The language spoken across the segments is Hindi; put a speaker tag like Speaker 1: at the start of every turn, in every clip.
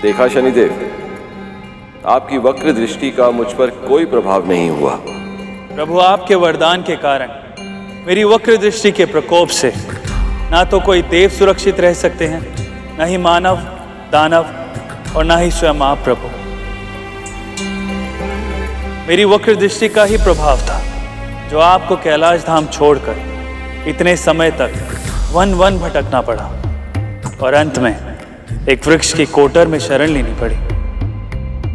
Speaker 1: देखा शनिदेव, आपकी वक्र दृष्टि का मुझ पर कोई प्रभाव नहीं हुआ।
Speaker 2: प्रभु, आपके वरदान के कारण मेरी वक्र दृष्टि के प्रकोप से ना तो कोई देव सुरक्षित रह सकते हैं, न ही मानव, दानव और ना ही स्वयं आप प्रभु। मेरी वक्र दृष्टि का ही प्रभाव था जो आपको कैलाश धाम छोड़कर इतने समय तक वन वन भटकना पड़ा और अंत में एक वृक्ष की कोटर में शरण लेनी पड़ी।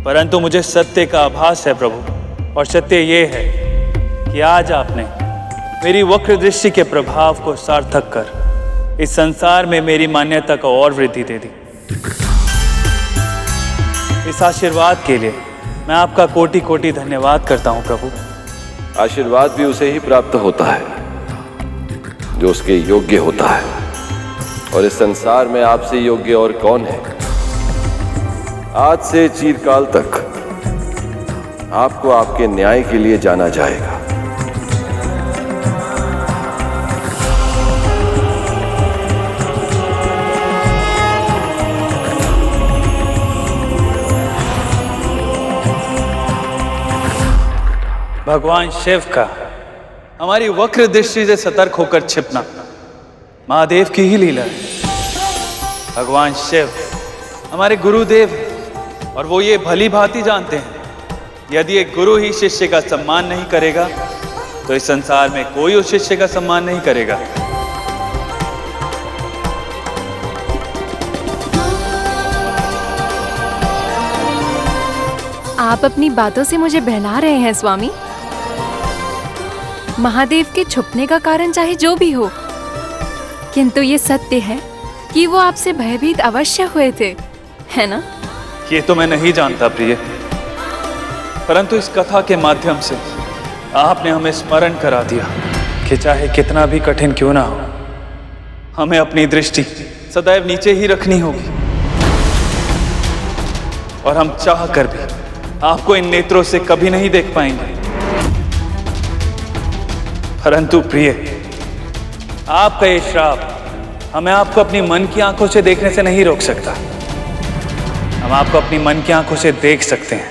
Speaker 2: परंतु मुझे सत्य का आभास है प्रभु, और सत्य ये है कि आज आपने मेरी वक्र दृष्टि के प्रभाव को सार्थक कर इस संसार में मेरी मान्यता को और वृद्धि दे दी। इस आशीर्वाद के लिए मैं आपका कोटि कोटि धन्यवाद करता हूं प्रभु।
Speaker 1: आशीर्वाद भी उसे ही प्राप्त होता है जो उसके योग्य होता है, और इस संसार में आपसे योग्य और कौन है। आज से चिरकाल तक आपको आपके न्याय के लिए जाना जाएगा।
Speaker 2: भगवान शिव का हमारी वक्र दृष्टि से सतर्क होकर छिपना महादेव की ही लीला है। भगवान शिव हमारे गुरुदेव हैं और वो ये भली भांति जानते हैं यदि एक गुरु ही शिष्य का सम्मान नहीं करेगा तो इस संसार में कोई उस शिष्य का सम्मान नहीं करेगा।
Speaker 3: आप अपनी बातों से मुझे बहला रहे हैं स्वामी। महादेव के छुपने का कारण चाहे जो भी हो, किंतु ये सत्य है कि वो आपसे भयभीत अवश्य हुए थे, है ना?
Speaker 2: ये तो मैं नहीं जानता प्रिय, परंतु इस कथा के माध्यम से आपने हमें स्मरण करा दिया कि चाहे कितना भी कठिन क्यों ना हो, हमें अपनी दृष्टि सदैव नीचे ही रखनी होगी। और हम चाह कर भी आपको इन नेत्रों से कभी नहीं देख पाएंगे। परंतु प्रिय, आपका ये श्राप हमें आपको अपनी मन की आंखों से देखने से नहीं रोक सकता। हम आपको अपनी मन की आंखों से देख सकते हैं।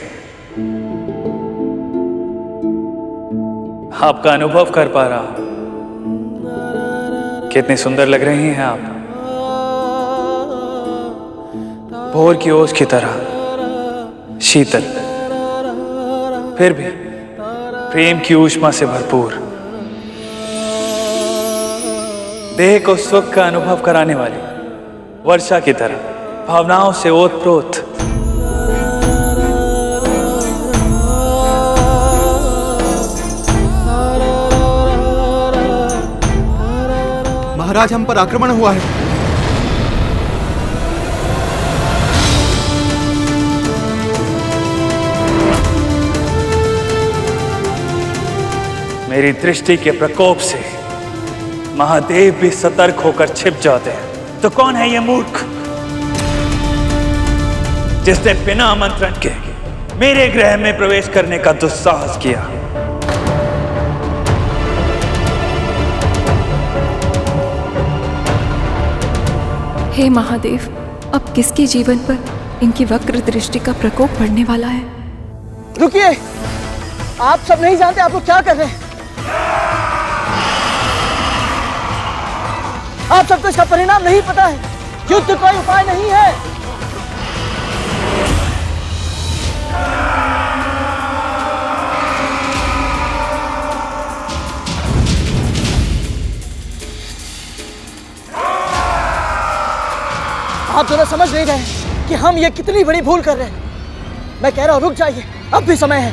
Speaker 2: आपका अनुभव कर पा रहा हूं। कितनी सुंदर लग रही हैं आप, भोर की ओस की तरह शीतल, फिर भी प्रेम की ऊष्मा से भरपूर, देह को सुख का अनुभव कराने वाली वर्षा की तरह भावनाओं से ओतप्रोत।
Speaker 4: महाराज, हम पर आक्रमण हुआ है।
Speaker 2: मेरी दृष्टि के प्रकोप से महादेव भी सतर्क होकर छिप जाते हैं, तो कौन है ये मूर्ख जिसने बिना आमंत्रण के मेरे गृह में प्रवेश करने का दुस्साहस किया?
Speaker 3: हे महादेव, अब किसके जीवन पर इनकी वक्र दृष्टि का प्रकोप पड़ने वाला है?
Speaker 5: रुकिए, आप सब नहीं जानते आप लोग क्या कर रहे हैं। आप सबको इसका परिणाम नहीं पता है। युद्ध कोई उपाय नहीं है। आप दोनों समझ नहीं रहे कि हम ये कितनी बड़ी भूल कर रहे हैं। मैं कह रहा हूं रुक जाइए, अब भी समय है।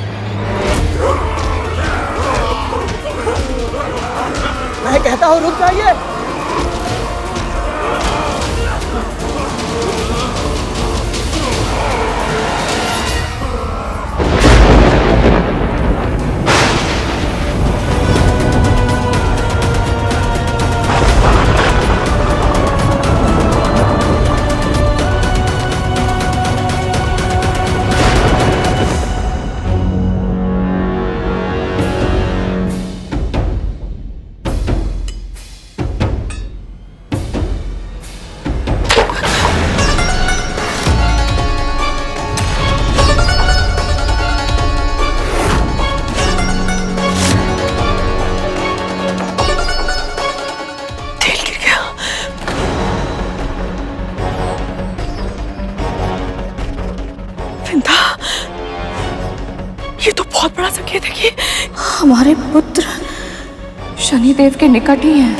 Speaker 5: मैं कहता हूं रुक जाइए।
Speaker 3: ये देखिए, हमारे पुत्र शनिदेव के निकट ही हैं।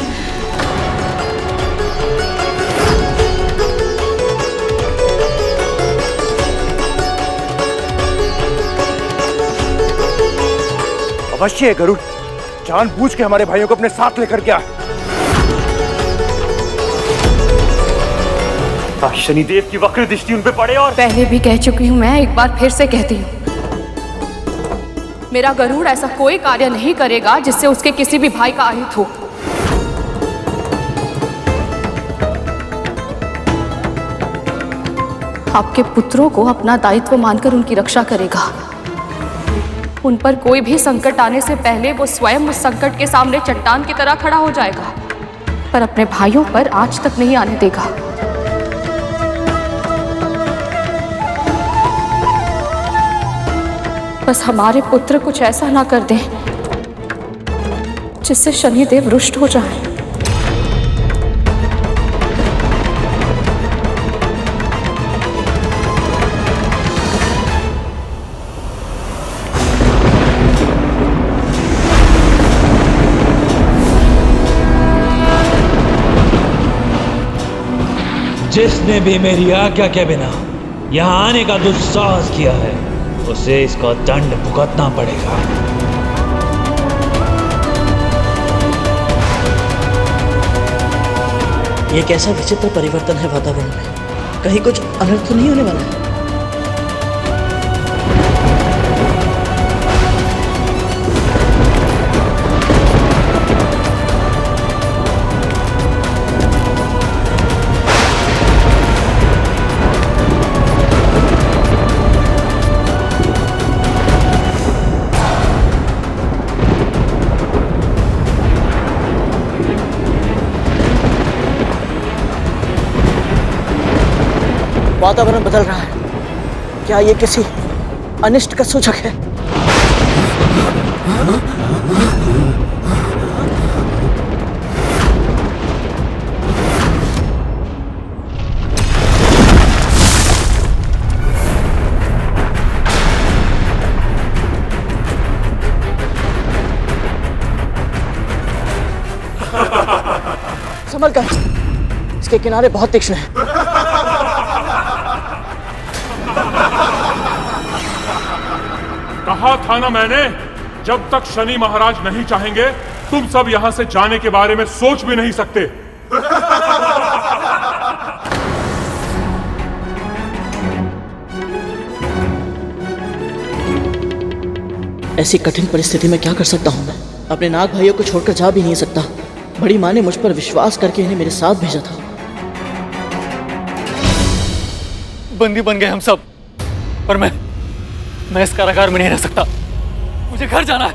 Speaker 4: अवश्य है गरुड़, जानबूझ के हमारे भाइयों को अपने साथ लेकर के आ। शनिदेव की वक्र दृष्टि उन पे पड़े। और
Speaker 3: पहले भी कह चुकी हूँ मैं, एक बार फिर से कहती हूँ, मेरा गरुड़ ऐसा कोई कार्य नहीं करेगा जिससे उसके किसी भी भाई का अहित हो। आपके पुत्रों को अपना दायित्व मानकर उनकी रक्षा करेगा। उन पर कोई भी संकट आने से पहले वो स्वयं उस संकट के सामने चट्टान की तरह खड़ा हो जाएगा, पर अपने भाइयों पर आज तक नहीं आने देगा। बस हमारे पुत्र कुछ ऐसा ना कर दें जिससे शनिदेव रुष्ट हो जाए।
Speaker 6: जिसने भी मेरी आज्ञा के बिना यहाँ आने का दुस्साहस किया है, उसे इसका दंड भुगतना पड़ेगा।
Speaker 5: ये कैसा विचित्र परिवर्तन है वातावरण में, कहीं कुछ अनर्थ तो नहीं होने वाला है? वातावरण बदल रहा है, क्या ये किसी अनिष्ट का सूचक है? संभल कर, इसके किनारे बहुत तीक्ष्ण हैं।
Speaker 7: कहा था ना मैंने, जब तक शनि महाराज नहीं चाहेंगे तुम सब यहां से जाने के बारे में सोच भी नहीं सकते।
Speaker 5: ऐसी कठिन परिस्थिति में क्या कर सकता हूं मैं? अपने नाग भाइयों को छोड़कर जा भी नहीं सकता। बड़ी माँ ने मुझ पर विश्वास करके इन्हें मेरे साथ भेजा था।
Speaker 2: बंदी बन गए हम सब, पर मैं इस कारागार में नहीं रह सकता। मुझे घर जाना है।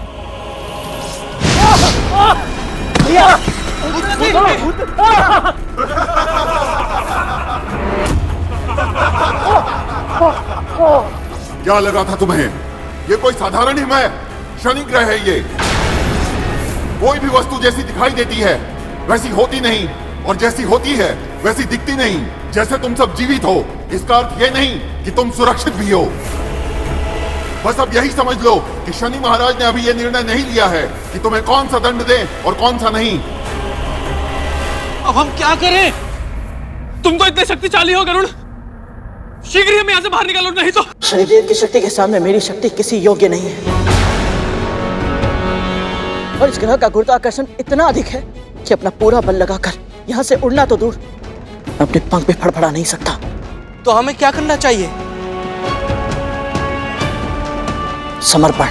Speaker 8: क्या लगा था तुम्हें? ये कोई साधारण हिम है? शनि ग्रह है ये। कोई भी वस्तु जैसी दिखाई देती है वैसी होती नहीं, और जैसी होती है वैसी दिखती नहीं। जैसे तुम सब जीवित हो, इसका अर्थ ये नहीं कि तुम सुरक्षित भी हो। बस अब यही समझ लो कि शनि महाराज ने अभी यह निर्णय नहीं लिया है कि तुम्हें कौन सा दंड दें और कौन सा नहीं।
Speaker 2: अब हम क्या करें? तुम तो इतने शक्तिशाली हो गरुड़, शीघ्र ही हम यहाँ से बाहर निकालो, नहीं तो।
Speaker 5: शनिदेव की शक्ति के सामने मेरी शक्ति किसी योग्य नहीं है, और इस ग्रह का गुरुत्वाकर्षण इतना अधिक है कि अपना पूरा बल लगाकर यहाँ से उड़ना तो दूर, अपने पंख भी फड़फड़ा नहीं सकता।
Speaker 9: तो हमें क्या करना चाहिए?
Speaker 5: समर्पण।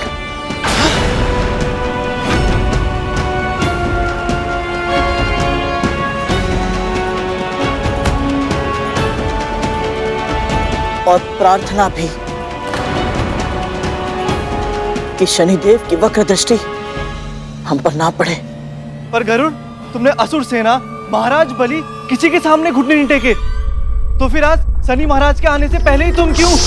Speaker 5: और प्रार्थना भी कि शनिदेव की वक्र दृष्टि हम पर ना पड़े।
Speaker 4: पर गरुड़, तुमने असुर सेना, महाराज बलि किसी के सामने घुटने नहीं टेके, तो फिर आज शनि महाराज के आने से पहले ही तुम क्यों?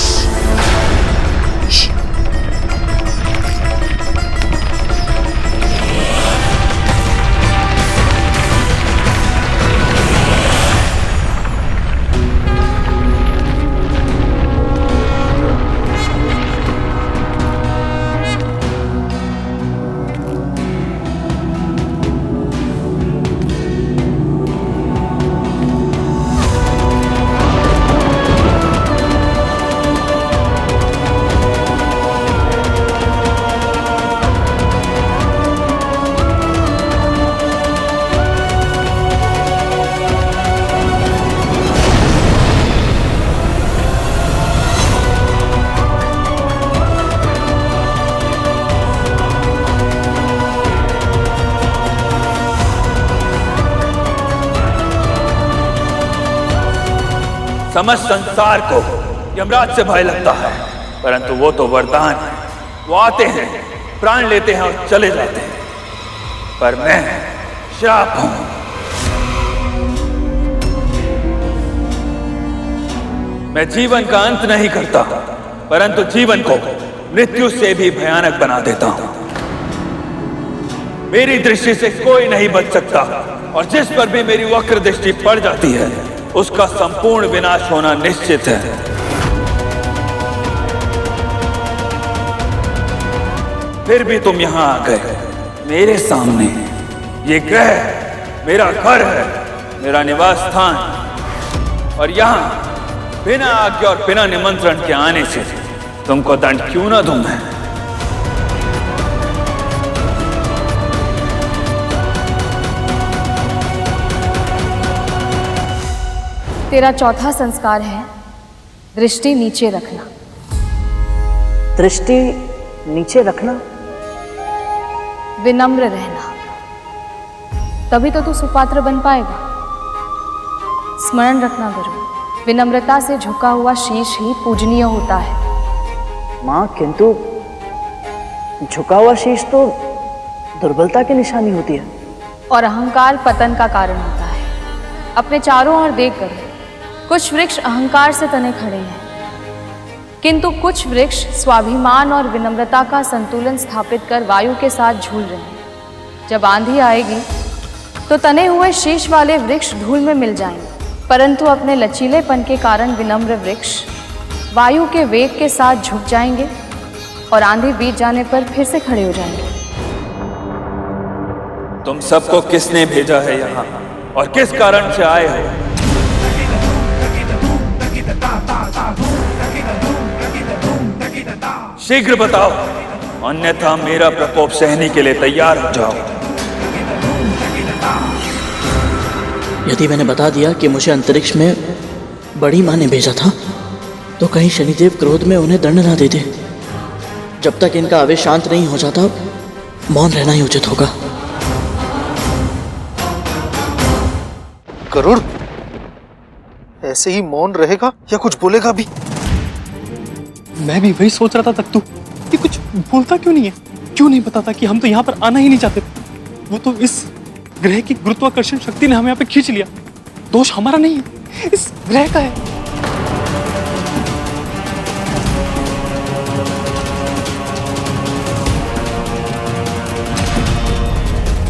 Speaker 2: समस्त संसार को यमराज से भय लगता है, परंतु वो तो वरदान है। वो आते हैं, प्राण लेते हैं और चले जाते हैं, पर मैं श्राप हूं। मैं जीवन का अंत नहीं करता, परंतु जीवन को मृत्यु से भी भयानक बना देता हूं। मेरी दृष्टि से कोई नहीं बच सकता, और जिस पर भी मेरी वक्र दृष्टि पड़ जाती है उसका संपूर्ण विनाश होना निश्चित है। फिर भी तुम यहां आ गए मेरे सामने। ये ग्रह मेरा घर है, मेरा निवास स्थान, और यहां बिना आज्ञा और बिना निमंत्रण के आने से तुमको दंड क्यों ना दूं मैं?
Speaker 3: तेरा चौथा संस्कार है दृष्टि नीचे रखना।
Speaker 10: दृष्टि नीचे रखना?
Speaker 3: विनम्र रहना, तभी तो तू सुपात्र बन पाएगा। स्मरण रखना गुरु, विनम्रता से झुका हुआ शीश ही पूजनीय होता है।
Speaker 10: माँ, किंतु झुका हुआ शीश तो दुर्बलता की निशानी होती है।
Speaker 3: और अहंकार पतन का कारण होता है। अपने चारों ओर देख कर कुछ वृक्ष अहंकार से तने खड़े हैं, किंतु कुछ वृक्ष स्वाभिमान और विनम्रता का संतुलन स्थापित कर वायु के साथ झूल रहे हैं। जब आंधी आएगी तो तने हुए शीश वाले वृक्ष धूल में मिल जाएंगे, परंतु अपने लचीलेपन के कारण विनम्र वृक्ष वायु के वेग के साथ झुक जाएंगे और आंधी बीत जाने पर फिर से खड़े हो जाएंगे।
Speaker 2: तुम सबको किसने भेजा है यहाँ और किस कारण से आए हो? शीघ्र बताओ, अन्यथा मेरा प्रकोप सहने के लिए तैयार हो जाओ।
Speaker 5: यदि मैंने बता दिया कि मुझे अंतरिक्ष में बड़ी माँ ने भेजा था, तो कहीं शनिदेव क्रोध में उन्हें दंड ना दे दे। जब तक इनका आवेश शांत नहीं हो जाता, मौन रहना ही उचित होगा।
Speaker 4: गरुड़ ऐसे ही मौन रहेगा या कुछ बोलेगा भी?
Speaker 11: मैं भी वही सोच रहा था तक तू कि कुछ बोलता क्यों नहीं है, क्यों नहीं बताता कि हम तो यहाँ पर आना ही नहीं चाहते। वो तो इस ग्रह की गुरुत्वाकर्षण शक्ति ने हमें यहाँ पे खींच लिया। दोष हमारा नहीं है, इस ग्रह का है।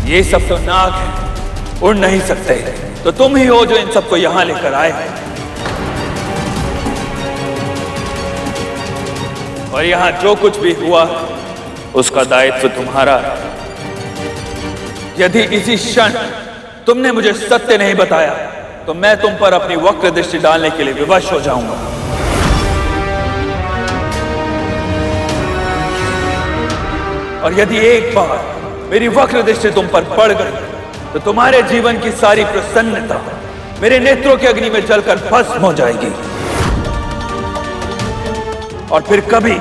Speaker 2: ये सब तो नाग है, उड़ नहीं सकते, तो तुम ही हो जो इन सबको यहां लेकर आए हैं। और यहां जो कुछ भी हुआ उसका दायित्व तुम्हारा है। यदि इसी क्षण तुमने मुझे सत्य नहीं बताया तो मैं तुम पर अपनी वक्र दृष्टि डालने के लिए विवश हो जाऊंगा। और यदि एक बार मेरी वक्र दृष्टि तुम पर पड़ गई तो तुम्हारे जीवन की सारी प्रसन्नता मेरे नेत्रों की अग्नि में जलकर भस्म हो जाएगी, और फिर कभी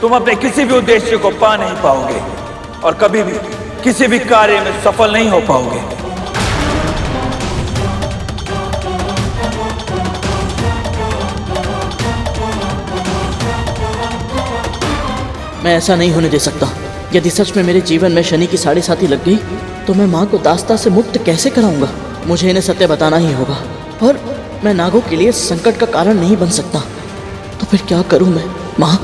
Speaker 2: तुम अपने किसी भी उद्देश्य को पा नहीं पाओगे और कभी भी किसी भी कार्य में सफल नहीं हो पाओगे।
Speaker 5: मैं ऐसा नहीं होने दे सकता। यदि सच में मेरे जीवन में शनि की साढ़े साथी लग गई तो मैं माँ को दास्ता से मुक्त कैसे कराऊंगा? मुझे इन्हें सत्य बताना ही होगा, और मैं नागों के लिए संकट का कारण नहीं बन सकता। तो फिर क्या करूं मैं? माँ,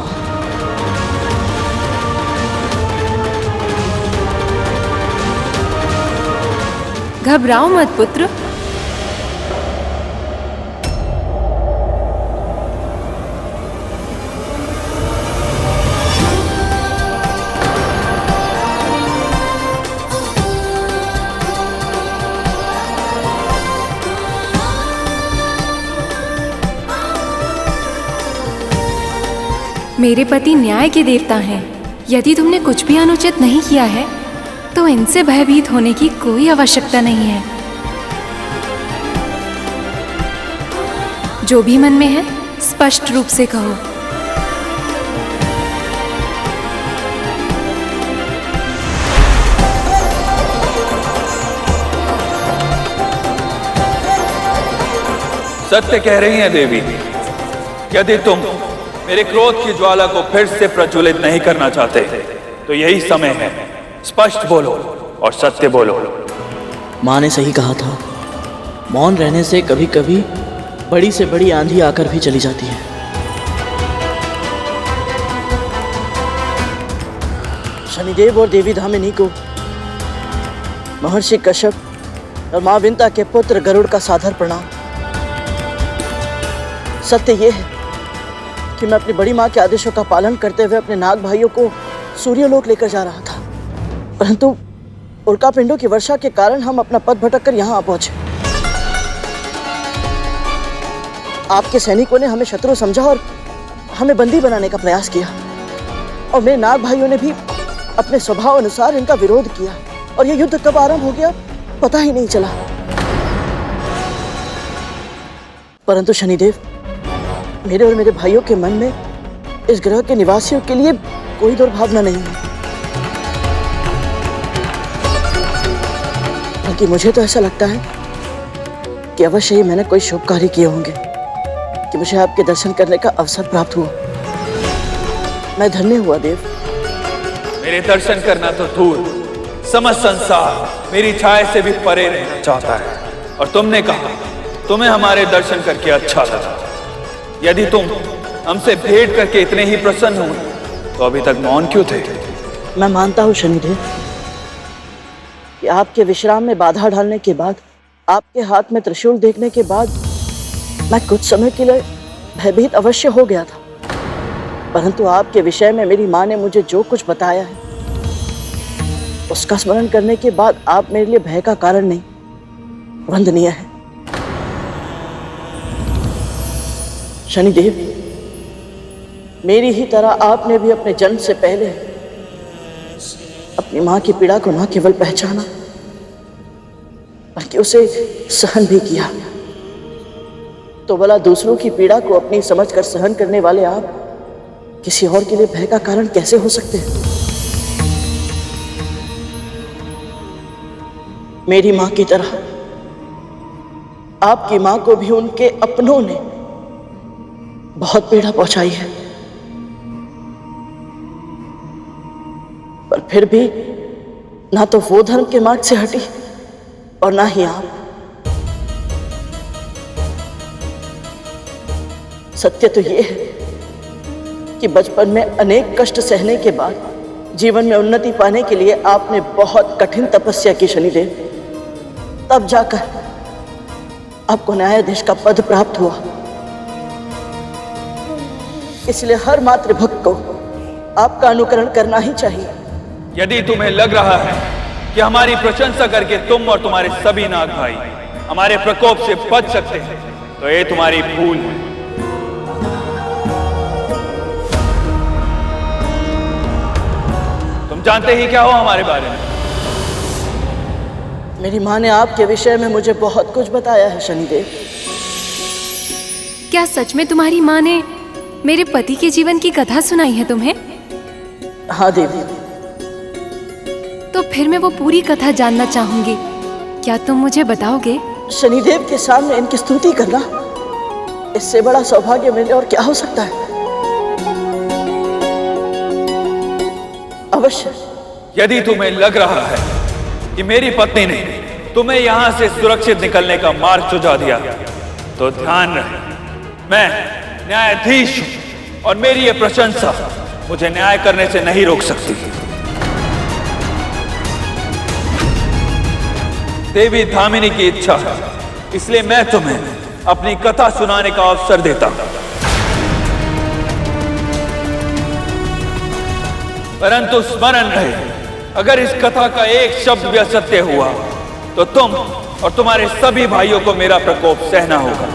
Speaker 3: घबराओ मत पुत्र।
Speaker 12: मेरे पति न्याय के देवता हैं। यदि तुमने कुछ भी अनुचित नहीं किया है तो इनसे भयभीत होने की कोई आवश्यकता नहीं है। जो भी मन में है स्पष्ट रूप से कहो।
Speaker 2: सत्य कह रही हैं देवी। यदि तुम मेरे क्रोध की ज्वाला को फिर से प्रज्वलित नहीं करना चाहते तो यही समय है। स्पष्ट बोलो और सत्य बोलो।
Speaker 5: माँ ने सही कहा था, मौन रहने से कभी कभी बड़ी से बड़ी आंधी आकर भी चली जाती है। शनिदेव और देवी धामिनी को महर्षि कश्यप और माँ विंता के पुत्र गरुड़ का सादर प्रणाम। सत्य ये है कि मैं अपनी बड़ी माँ के आदेशों का पालन करते हुए अपने नाग भाइयों को सूर्यलोक लेकर जा रहा था, परंतु उल्का पिंडों की वर्षा के कारण हम अपना पथ भटक कर यहाँ आ पहुंचे। आपके सैनिकों ने हमें शत्रु समझा और हमें बंदी बनाने का प्रयास किया, और मेरे नाग भाइयों ने भी अपने स्वभाव अनुसार इनका विरोध किया, और यह युद्ध कब आरंभ हो गया पता ही नहीं चला। परंतु शनिदेव, मेरे और मेरे भाइयों के मन में इस ग्रह के निवासियों के लिए कोई दुर्भावना नहीं है, बल्कि मुझे तो ऐसा लगता है कि अवश्य ही मैंने कोई शुभ कार्य किए होंगे कि मुझे आपके दर्शन करने का अवसर प्राप्त हुआ। मैं धन्य हुआ देव।
Speaker 2: मेरे दर्शन करना तो दूर, समस्त संसार मेरी छाया से भी परे रहना चाहता है, और तुमने कहा तुम्हें हमारे दर्शन करके अच्छा लगा। यदि तुम हमसे भेंट करके इतने ही प्रसन्न हो तो अभी तक मौन क्यों थे?
Speaker 5: मैं मानता हूँ शनिदेव कि आपके विश्राम में बाधा डालने के बाद, आपके हाथ में त्रिशूल देखने के बाद मैं कुछ समय के लिए भयभीत अवश्य हो गया था, परंतु आपके विषय में मेरी माँ ने मुझे जो कुछ बताया है उसका स्मरण करने के बाद आप मेरे लिए भय का कारण नहीं, वंदनीय है। शनिदेव, मेरी ही तरह आपने भी अपने जन्म से पहले अपनी मां की पीड़ा को न केवल पहचाना बल्कि उसे सहन भी किया। तो भला दूसरों की पीड़ा को अपनी समझकर सहन करने वाले आप किसी और के लिए भय का कारण कैसे हो सकते हैं? मेरी मां की तरह आपकी मां को भी उनके अपनों ने बहुत पीड़ा पहुंचाई है, पर फिर भी ना तो वो धर्म के मार्ग से हटी और ना ही आप। सत्य तो ये है कि बचपन में अनेक कष्ट सहने के बाद जीवन में उन्नति पाने के लिए आपने बहुत कठिन तपस्या की शनिदेव, तब जाकर आपको न्यायाधीश का पद प्राप्त हुआ। इसलिए हर मातृभक्त को आपका अनुकरण करना ही चाहिए।
Speaker 2: यदि तुम्हें लग रहा है कि हमारी प्रशंसा करके तुम और तुम्हारे सभी नाग भाई हमारे प्रकोप से बच सकते हैं तो ये तुम्हारी भूल है। तुम जानते ही क्या हो हमारे बारे में?
Speaker 5: मेरी माँ ने आपके विषय में मुझे बहुत कुछ बताया है शनिदेव।
Speaker 12: क्या सच में तुम्हारी माँ ने मेरे पति के जीवन की कथा सुनाई है तुम्हें?
Speaker 5: हाँ देवी।
Speaker 12: तो फिर मैं वो पूरी कथा जानना चाहूंगी, क्या तुम मुझे बताओगे?
Speaker 5: शनिदेव के सामने इनकी स्तुति करना, इससे बड़ा सौभाग्य मिले और क्या हो सकता है? अवश्य।
Speaker 2: यदि तुम्हें लग रहा है कि मेरी पत्नी ने तुम्हें यहां से सुरक्षित निकलने का मार्ग सुझा दिया तो ध्यान रहे, मैं न्यायाधीश हूं और मेरी यह प्रशंसा मुझे न्याय करने से नहीं रोक सकती। देवी धामिनी की इच्छा है, इसलिए मैं तुम्हें अपनी कथा सुनाने का अवसर देता हूं। परंतु स्मरण रहे, अगर इस कथा का एक शब्द भी असत्य हुआ तो तुम और तुम्हारे सभी भाइयों को मेरा प्रकोप सहना होगा।